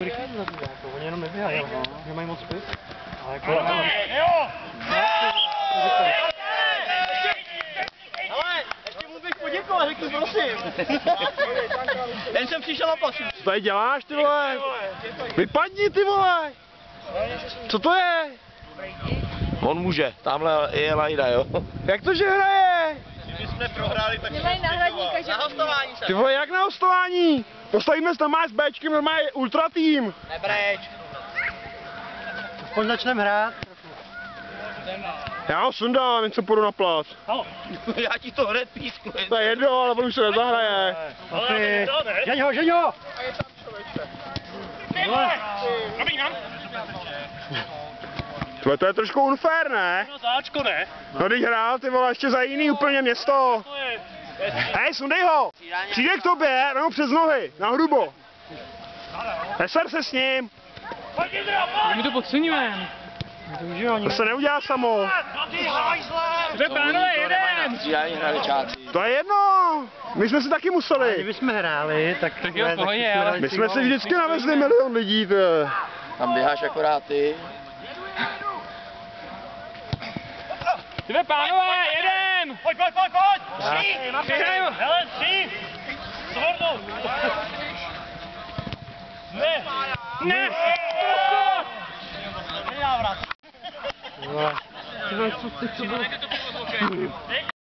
Oni jenom neběhají, nemají moc pis. Ale jako... Ale, ještě mu bych poděkoval, řekni prosím. Jen jsem přišel na pasu. Co tady děláš, ty vole? Vypadni, ty vole! Co to je? On může, tamhle je Lajda, jo? Jak to, že hraje? Kdyby jsme prohráli, tak Nemají náhradníka, že? na hostování se. Ty vole, jak na hostování? Postavíme se tam máš s Bčkem, normálně ultra tým. Nebreč. Aspoň začneme hrát. Já ho sundám, jen co půjdu na plac. Já ti to hned písknu. To je jedno, ale on už se nezahraje. Žeň ho, žeň ho! To je trošku unfair, ne? No záčko ne. No teď hrál, ty vole, ještě za jiný úplně město. Hej, sundej ho! Přijde k tobě, no přes nohy, na hrubo. Neser se s ním. My to podceňujeme. To se neudělá samo. Kde pánové, jeden! To je jedno. My jsme si taky museli. Kdybychom hráli, tak jo, v pohodě, ale... My jsme si vždycky navezli milion lidí, to je. Tam běháš akorát ty. Kde pánové, jeden! Pojď! Tři! Hele, tři! Zhodnou! Ne! Ne! Ty vole, co ty, co bylo?